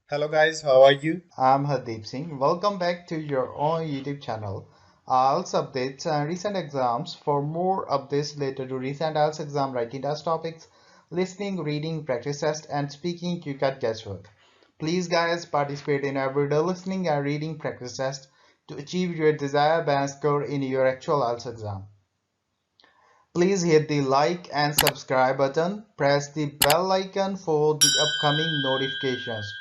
Hello guys, how are you? I'm Hardeep Singh. Welcome back to your own YouTube channel. IELTS updates and recent exams. For more updates related to recent IELTS exam writing test topics, listening, reading, practice test, and speaking, you got guesswork. Please, guys, participate in everyday listening and reading practice test to achieve your desired band score in your actual IELTS exam. Please hit the like and subscribe button. Press the bell icon for the upcoming notifications.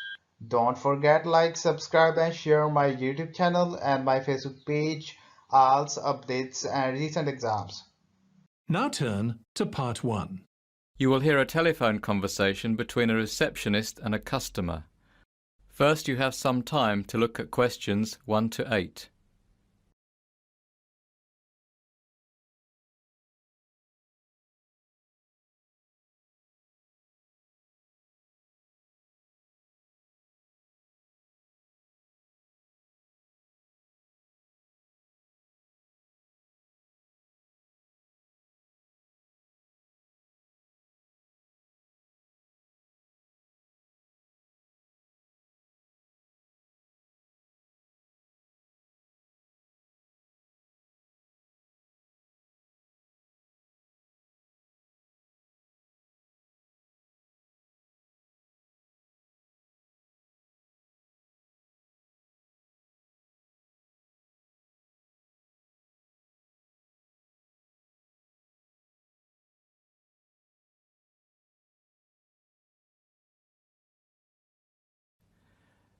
Don't forget like, subscribe and share my YouTube channel and my Facebook page, IELTS updates and recent exams. Now turn to part 1. You will hear a telephone conversation between a receptionist and a customer. First, you have some time to look at questions 1 to 8.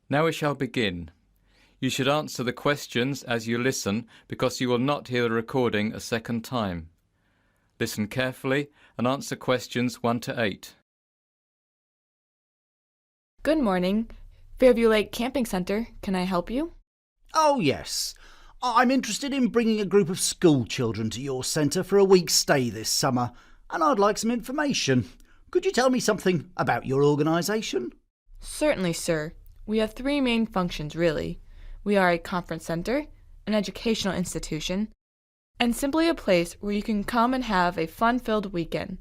Now we shall begin. You should answer the questions as you listen because you will not hear the recording a second time. Listen carefully and answer questions 1 to 8. Good morning. Fairview Lake Camping Center. Can I help you? Oh, yes. I'm interested in bringing a group of school children to your centre for a week's stay this summer, and I'd like some information. Could you tell me something about your organisation? Certainly, sir. We have three main functions, really. We are a conference center, an educational institution, and simply a place where you can come and have a fun-filled weekend.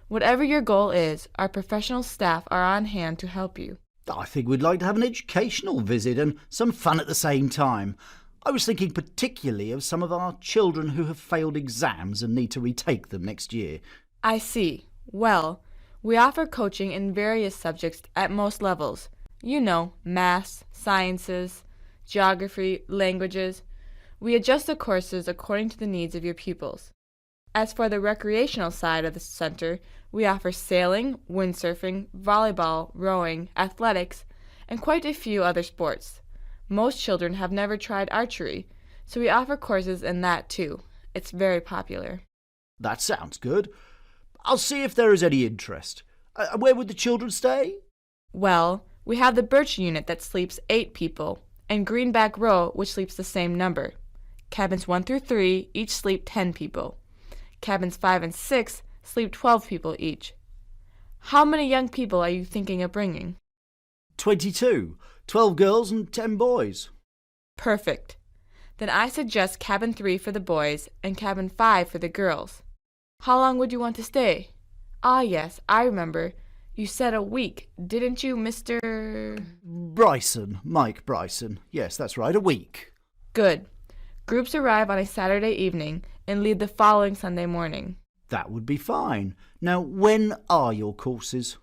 Whatever your goal is, our professional staff are on hand to help you. I think we'd like to have an educational visit and some fun at the same time. I was thinking particularly of some of our children who have failed exams and need to retake them next year. I see. Well, we offer coaching in various subjects at most levels. You know, maths, sciences, geography, languages. We adjust the courses according to the needs of your pupils. As for the recreational side of the center, we offer sailing, windsurfing, volleyball, rowing, athletics, and quite a few other sports. Most children have never tried archery, so we offer courses in that too. It's very popular. That sounds good. I'll see if there is any interest. Where would the children stay? Well, we have the Birch unit that sleeps 8 people, and Greenback Row, which sleeps the same number. Cabins 1 through 3 each sleep 10 people. Cabins 5 and 6 sleep 12 people each. How many young people are you thinking of bringing? 22. 12 girls and 10 boys. Perfect. Then I suggest cabin 3 for the boys and cabin 5 for the girls. How long would you want to stay? Ah, yes, I remember. You said a week, didn't you, Mr. Bryson, Mike Bryson. Yes, that's right, a week. Good. Groups arrive on a Saturday evening and leave the following Sunday morning. That would be fine. Now, when are your courses?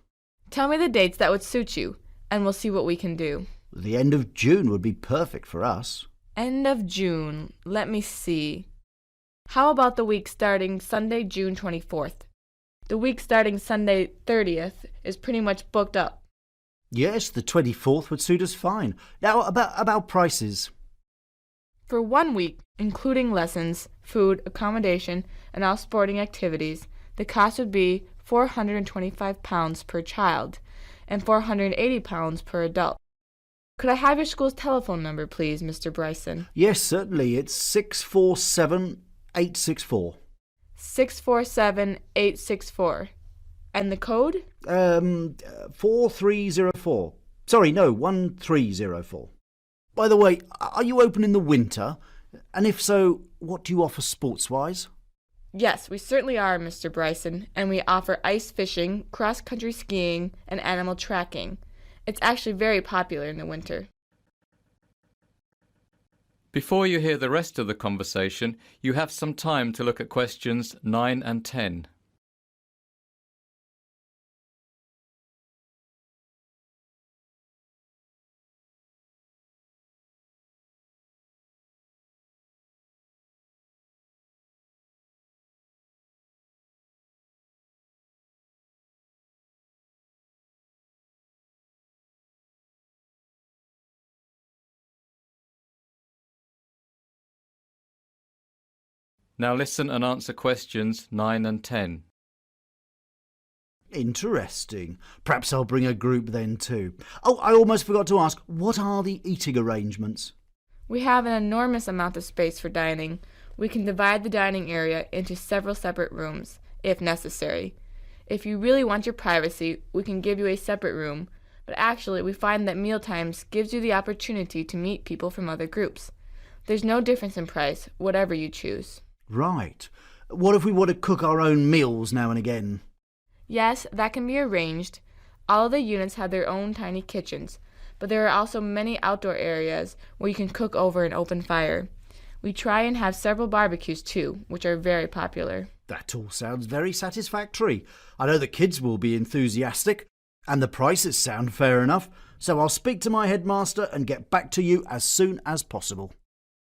Tell me the dates that would suit you, and we'll see what we can do. The end of June would be perfect for us. End of June. Let me see. How about the week starting Sunday, June 24th? The week starting Sunday 30th is pretty much booked up. Yes, the 24th would suit us fine. Now, about prices. For 1 week, including lessons, food, accommodation, and all sporting activities, the cost would be £425 per child and £480 per adult. Could I have your school's telephone number, please, Mr. Bryson? Yes, certainly. It's 647-864. 647-864. And the code? 4304. Sorry, no, 1304. By the way, are you open in the winter? And if so, what do you offer sports-wise? Yes, we certainly are, Mr. Bryson, and we offer ice fishing, cross-country skiing, and animal tracking. It's actually very popular in the winter. Before you hear the rest of the conversation, you have some time to look at questions 9 and 10. Now listen and answer questions 9 and 10. Interesting. Perhaps I'll bring a group then too. Oh, I almost forgot to ask, what are the eating arrangements? We have an enormous amount of space for dining. We can divide the dining area into several separate rooms, if necessary. If you really want your privacy, we can give you a separate room, but actually we find that mealtimes gives you the opportunity to meet people from other groups. There's no difference in price, whatever you choose. Right. What if we want to cook our own meals now and again? Yes, that can be arranged. All of the units have their own tiny kitchens, but there are also many outdoor areas where you can cook over an open fire. We try and have several barbecues too, which are very popular. That all sounds very satisfactory. I know the kids will be enthusiastic, and the prices sound fair enough, so I'll speak to my headmaster and get back to you as soon as possible.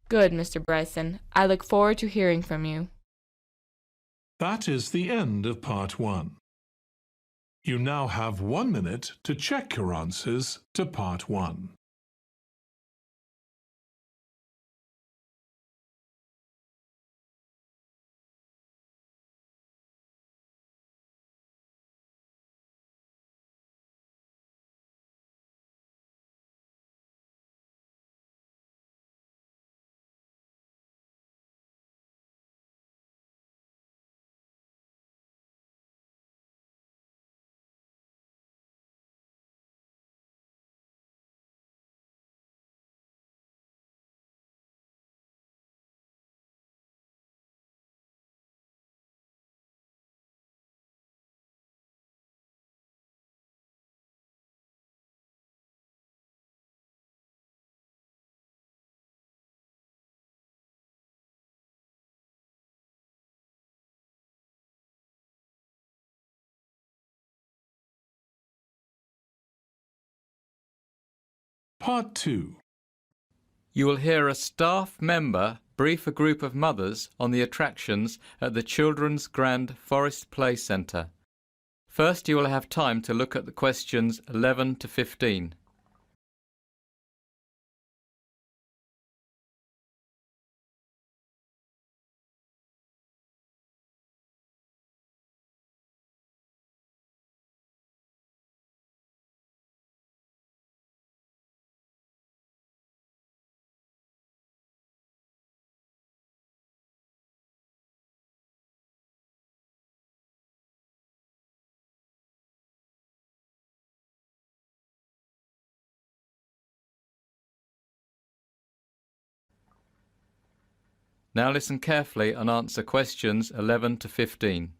Good, Mr. Bryson. I look forward to hearing from you. That is the end of part 1. You now have 1 minute to check your answers to part 1. Part 2. You will hear a staff member brief a group of mothers on the attractions at the Children's Grand Forest Play Centre. First, you will have time to look at the questions 11 to 15. Now listen carefully and answer questions 11 to 15.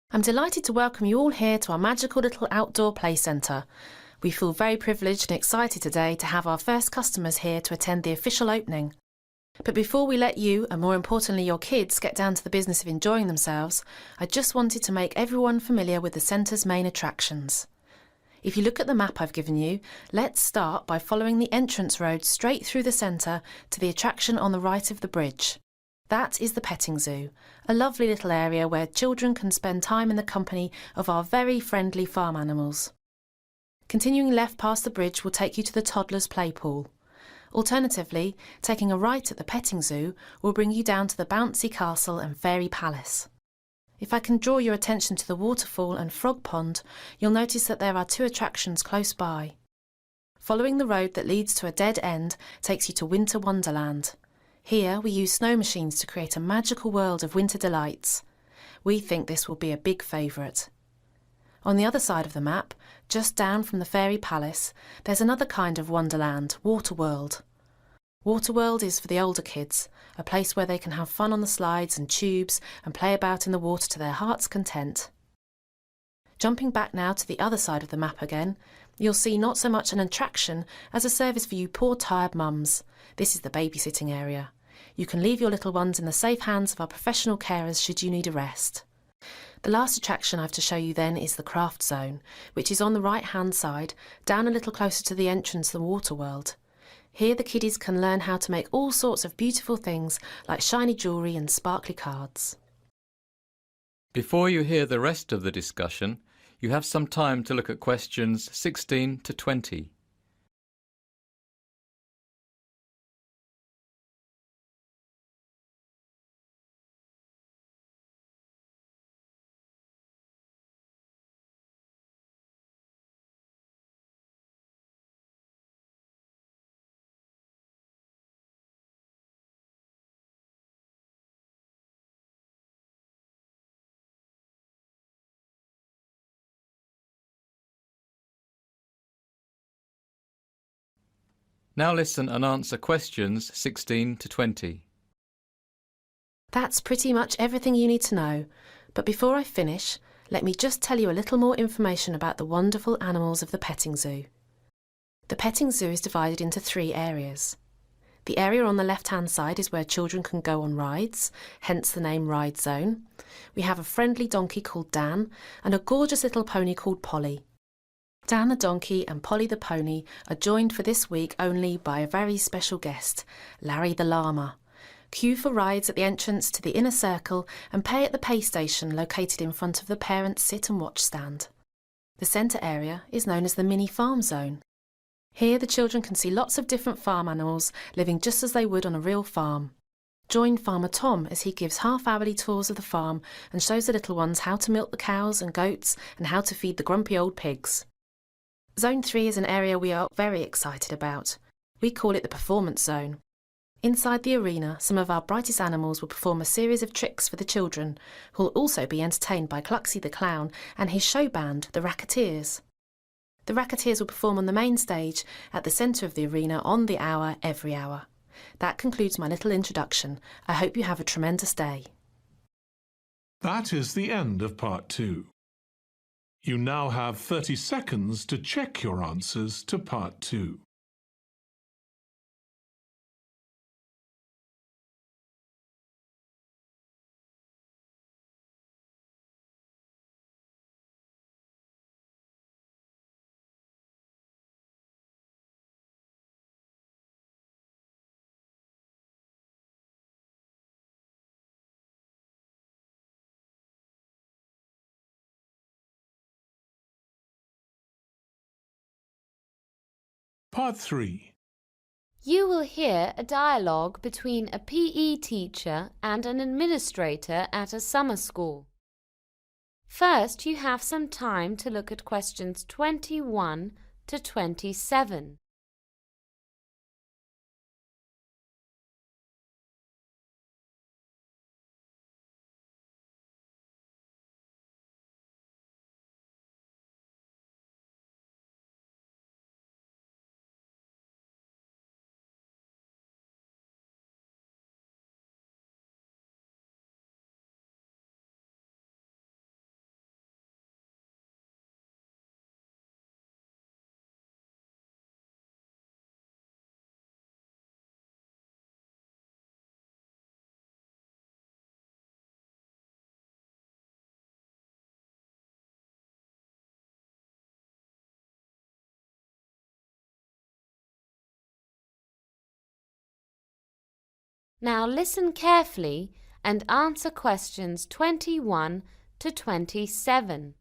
I'm delighted to welcome you all here to our magical little outdoor play centre. We feel very privileged and excited today to have our first customers here to attend the official opening. But before we let you, and more importantly your kids, get down to the business of enjoying themselves, I just wanted to make everyone familiar with the centre's main attractions. If you look at the map I've given you, let's start by following the entrance road straight through the centre to the attraction on the right of the bridge. That is the petting zoo, a lovely little area where children can spend time in the company of our very friendly farm animals. Continuing left past the bridge will take you to the toddler's play pool. Alternatively, taking a right at the petting zoo will bring you down to the bouncy castle and fairy palace. If I can draw your attention to the waterfall and frog pond, you'll notice that there are 2 attractions close by. Following the road that leads to a dead end takes you to Winter Wonderland. Here we use snow machines to create a magical world of winter delights. We think this will be a big favourite. On the other side of the map, just down from the fairy palace, there's another kind of wonderland, Waterworld. Waterworld is for the older kids, a place where they can have fun on the slides and tubes and play about in the water to their heart's content. Jumping back now to the other side of the map again, You'll see not so much an attraction as a service for you poor tired mums. This is the babysitting area. You can leave your little ones in the safe hands of our professional carers should you need a rest. The last attraction I have to show you then is the craft zone, which is on the right hand side, down a little closer to the entrance to the water world. Here the kiddies can learn how to make all sorts of beautiful things like shiny jewellery and sparkly cards. Before you hear the rest of the discussion, you have some time to look at questions 16 to 20. Now listen and answer questions 16 to 20. That's pretty much everything you need to know, but before I finish, let me just tell you a little more information about the wonderful animals of the petting zoo. The petting zoo is divided into 3 areas. The area on the left-hand side is where children can go on rides, hence the name Ride Zone. We have a friendly donkey called Dan and a gorgeous little pony called Polly. Dan the donkey and Polly the pony are joined for this week only by a very special guest, Larry the llama. Queue for rides at the entrance to the inner circle and pay at the pay station located in front of the parents' sit and watch stand. The centre area is known as the mini farm zone. Here the children can see lots of different farm animals living just as they would on a real farm. Join Farmer Tom as he gives half-hourly tours of the farm and shows the little ones how to milk the cows and goats and how to feed the grumpy old pigs. Zone 3 is an area we are very excited about. We call it the Performance Zone. Inside the arena, some of our brightest animals will perform a series of tricks for the children, who will also be entertained by Cluxy the Clown and his show band, the Racketeers. The Racketeers will perform on the main stage at the centre of the arena on the hour, every hour. That concludes my little introduction. I hope you have a tremendous day. That is the end of part 2. You now have 30 seconds to check your answers to part 2. Part 3. You will hear a dialogue between a PE teacher and an administrator at a summer school. First, you have some time to look at questions 21 to 27. Now listen carefully and answer questions 21 to 27.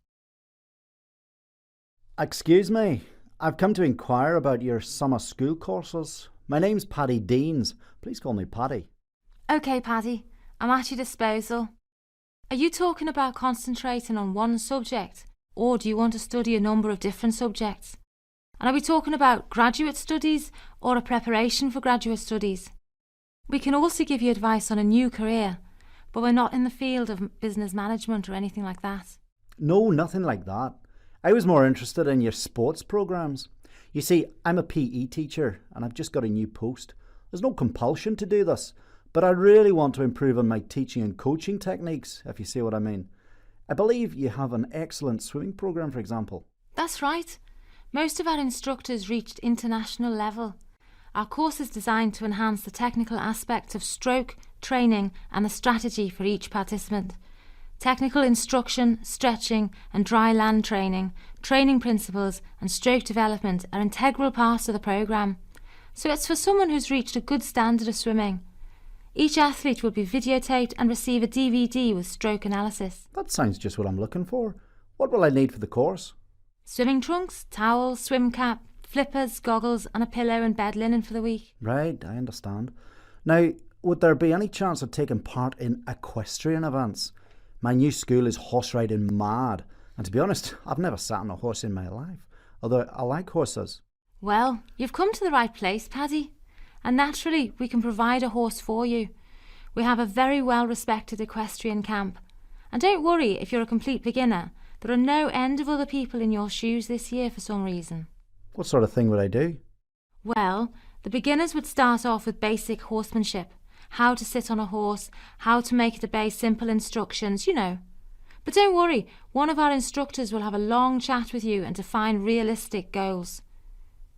Excuse me, I've come to inquire about your summer school courses. My name's Paddy Deans. Please call me Paddy. OK, Paddy, I'm at your disposal. Are you talking about concentrating on one subject, or do you want to study a number of different subjects? And are we talking about graduate studies or a preparation for graduate studies? We can also give you advice on a new career, but we're not in the field of business management or anything like that. No, nothing like that. I was more interested in your sports programmes. You see, I'm a PE teacher and I've just got a new post. There's no compulsion to do this, but I really want to improve on my teaching and coaching techniques, if you see what I mean. I believe you have an excellent swimming programme, for example. That's right. Most of our instructors reached international level. Our course is designed to enhance the technical aspects of stroke, training and the strategy for each participant. Technical instruction, stretching and dry land training, training principles and stroke development are integral parts of the programme. So it's for someone who's reached a good standard of swimming. Each athlete will be videotaped and receive a DVD with stroke analysis. That sounds just what I'm looking for. What will I need for the course? Swimming trunks, towels, swim cap, flippers, goggles and a pillow and bed linen for the week. Right, I understand. Now, would there be any chance of taking part in equestrian events? My new school is horse riding mad, and to be honest, I've never sat on a horse in my life, although I like horses. Well, you've come to the right place, Paddy, and naturally we can provide a horse for you. We have a very well respected equestrian camp, and don't worry if you're a complete beginner. There are no end of other people in your shoes this year for some reason. What sort of thing would I do? Well, the beginners would start off with basic horsemanship, how to sit on a horse, how to make it obey simple instructions, you know. But don't worry, one of our instructors will have a long chat with you and define realistic goals.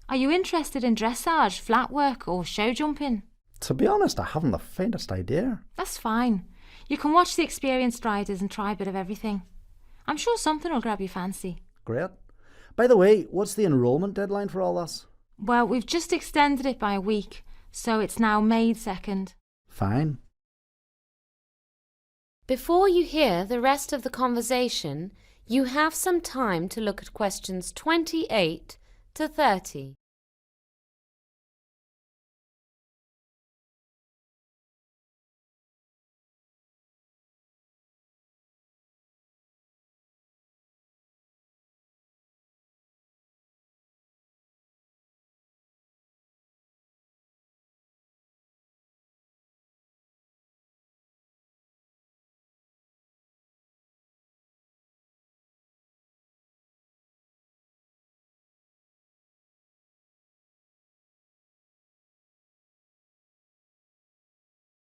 Are you interested in dressage, flat work or show jumping? To be honest, I haven't the faintest idea. That's fine. You can watch the experienced riders and try a bit of everything. I'm sure something will grab your fancy. Great. By the way, what's the enrolment deadline for all this? Well, we've just extended it by a week, so it's now May 2nd. Fine. Before you hear the rest of the conversation, you have some time to look at questions 28 to 30.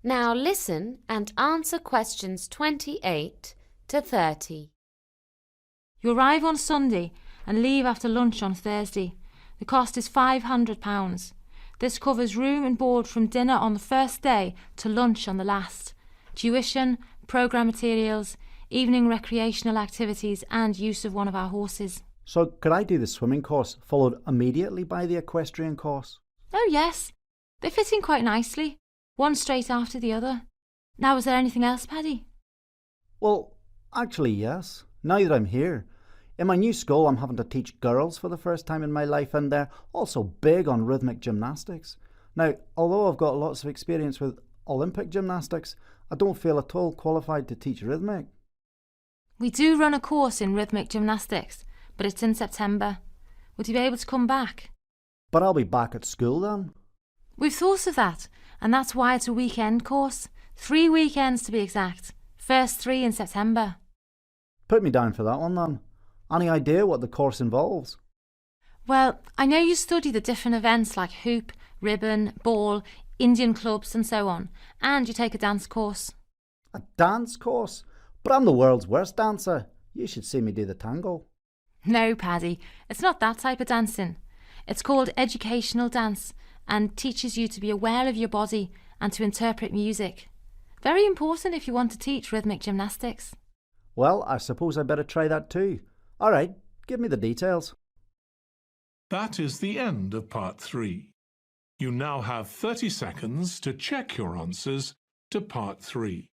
Now listen and answer questions 28 to 30. You arrive on Sunday and leave after lunch on Thursday. The cost is £500. This covers room and board from dinner on the first day to lunch on the last, tuition, programme materials, evening recreational activities and use of one of our horses. So could I do the swimming course followed immediately by the equestrian course? Oh yes, they fit in quite nicely, one straight after the other. Now, is there anything else, Paddy? Well, actually yes. Now that I'm here. In my new school I'm having to teach girls for the first time in my life, and they're also big on rhythmic gymnastics. Now, although I've got lots of experience with Olympic gymnastics, I don't feel at all qualified to teach rhythmic. We do run a course in rhythmic gymnastics, but it's in September. Would you be able to come back? But I'll be back at school then. We've thought of that, and that's why it's a weekend course. 3 weekends to be exact. First 3 in September. Put me down for that one then. Any idea what the course involves? Well, I know you study the different events like hoop, ribbon, ball, Indian clubs and so on, and you take a dance course. A dance course? But I'm the world's worst dancer. You should see me do the tango. No, Paddy, it's not that type of dancing. It's called educational dance and teaches you to be aware of your body and to interpret music. Very important if you want to teach rhythmic gymnastics. Well, I suppose I better try that too. All right, give me the details. That is the end of part 3. You now have 30 seconds to check your answers to part 3.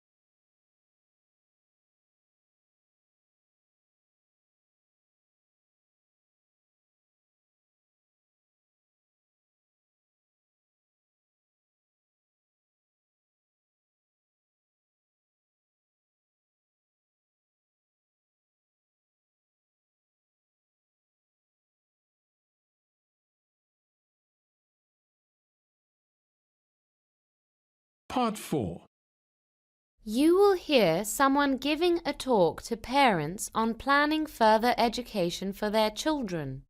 Part 4. You will hear someone giving a talk to parents on planning further education for their children.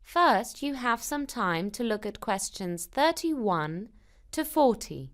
First, you have some time to look at questions 31 to 40.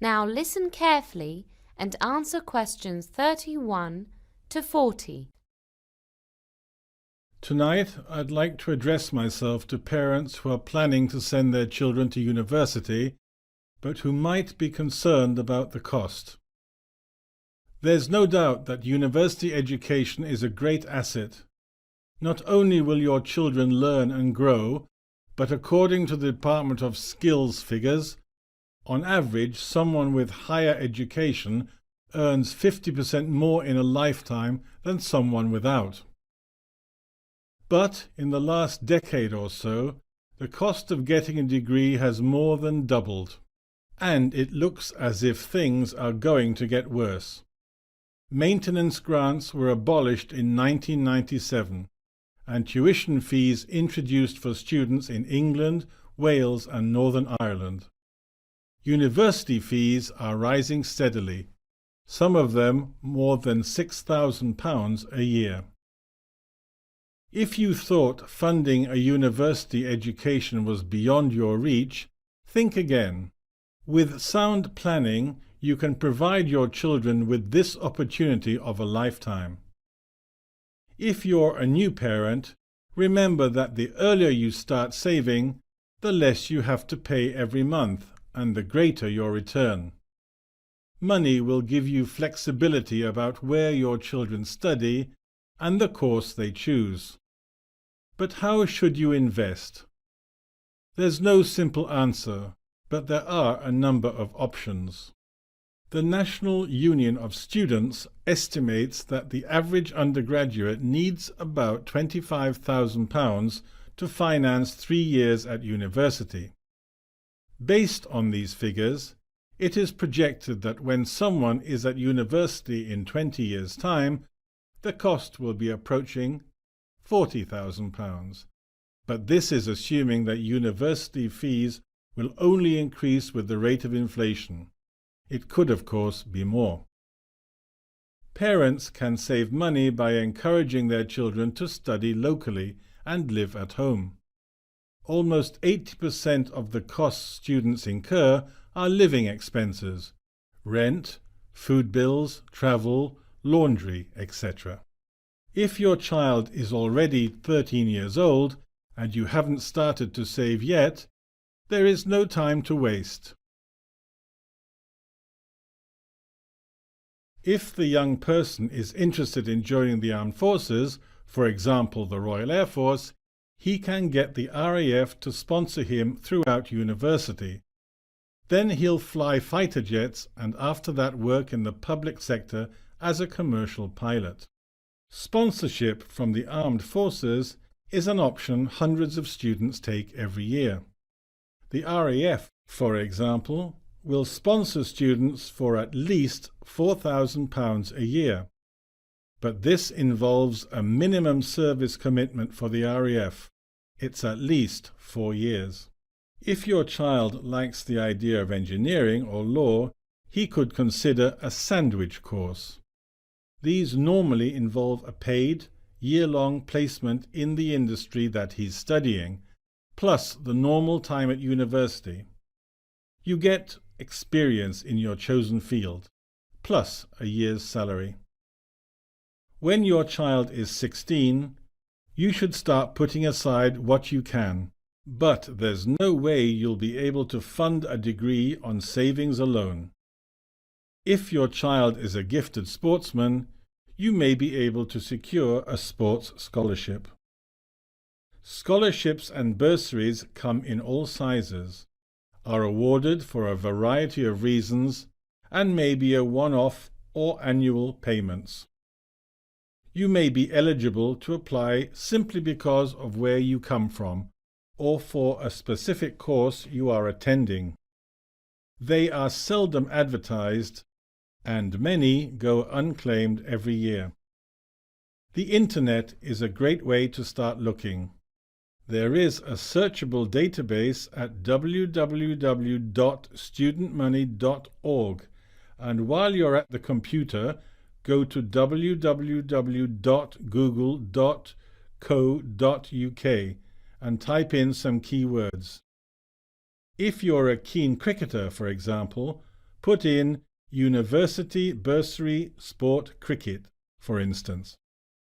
Now listen carefully and answer questions 31 to 40. Tonight, I'd like to address myself to parents who are planning to send their children to university, but who might be concerned about the cost. There's no doubt that university education is a great asset. Not only will your children learn and grow, but according to the Department of Skills figures, on average, someone with higher education earns 50% more in a lifetime than someone without. But in the last decade or so, the cost of getting a degree has more than doubled, and it looks as if things are going to get worse. Maintenance grants were abolished in 1997, and tuition fees introduced for students in England, Wales and Northern Ireland. University fees are rising steadily, some of them more than £6,000 a year. If you thought funding a university education was beyond your reach, think again. With sound planning, you can provide your children with this opportunity of a lifetime. If you're a new parent, remember that the earlier you start saving, the less you have to pay every month and the greater your return. Money will give you flexibility about where your children study and the course they choose. But how should you invest? There's no simple answer, but there are a number of options. The National Union of Students estimates that the average undergraduate needs about £25,000 to finance 3 years at university. Based on these figures, it is projected that when someone is at university in 20 years' time, the cost will be approaching £40,000. But this is assuming that university fees will only increase with the rate of inflation. It could, of course, be more. Parents can save money by encouraging their children to study locally and live at home. Almost 80% of the costs students incur are living expenses: rent, food bills, travel, laundry, etc. If your child is already 13 years old and you haven't started to save yet, there is no time to waste. If the young person is interested in joining the armed forces, for example the Royal Air Force, he can get the RAF to sponsor him throughout university. Then he'll fly fighter jets and after that work in the public sector as a commercial pilot. Sponsorship from the armed forces is an option hundreds of students take every year. The RAF, for example, will sponsor students for at least £4,000 a year. But this involves a minimum service commitment for the RAF. It's at least 4 years. If your child likes the idea of engineering or law, he could consider a sandwich course. These normally involve a paid, year-long placement in the industry that he's studying, plus the normal time at university. You get experience in your chosen field, plus a year's salary. When your child is 16, you should start putting aside what you can, but there's no way you'll be able to fund a degree on savings alone. If your child is a gifted sportsman, you may be able to secure a sports scholarship. Scholarships and bursaries come in all sizes, are awarded for a variety of reasons, and may be a one-off or annual payments. You may be eligible to apply simply because of where you come from, or for a specific course you are attending. They are seldom advertised, and many go unclaimed every year. The Internet is a great way to start looking. There is a searchable database at www.studentmoney.org, and while you're at the computer, go to www.google.co.uk and type in some keywords. If you're a keen cricketer, for example, Put in University Bursary Sport Cricket, for instance.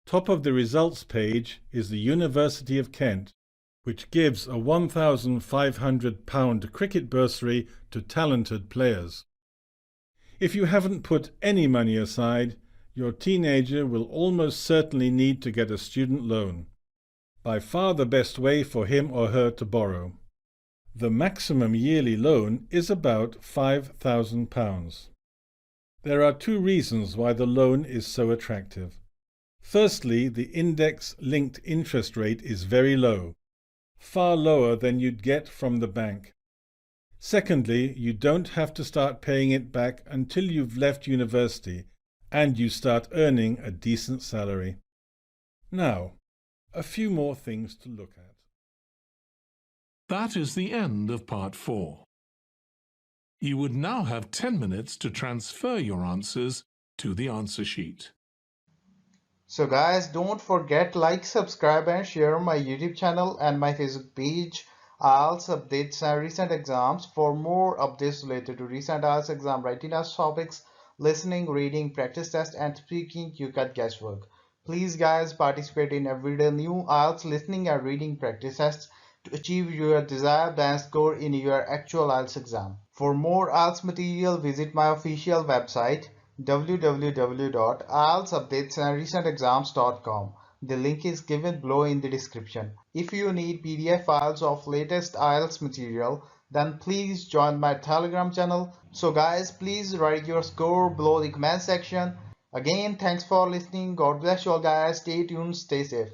Top of the results page is the University of Kent, which gives a £1,500 cricket bursary to talented players. If you haven't put any money aside, your teenager will almost certainly need to get a student loan. By far the best way for him or her to borrow. The maximum yearly loan is about £5,000. There are two reasons why the loan is so attractive. Firstly, the index-linked interest rate is very low, far lower than you'd get from the bank. Secondly, you don't have to start paying it back until you've left university and you start earning a decent salary. Now, a few more things to look at. That is the end of part 4. You would now have 10 minutes to transfer your answers to the answer sheet. So guys, don't forget like, subscribe and share my YouTube channel and my Facebook page, IELTS updates and recent exams. For more updates related to recent IELTS exam writing test topics, listening, reading, practice test and speaking, you got guesswork. Please guys, participate in everyday new IELTS listening and reading practice tests to achieve your desired band score in your actual IELTS exam. For more IELTS material, visit my official website www.ieltsupdatesandrecentexams.com. The link is given below in the description. If you need PDF files of latest IELTS material, then please join my Telegram channel. So guys, please write your score below the comment section. Again, thanks for listening. God bless you all guys. Stay tuned, stay safe.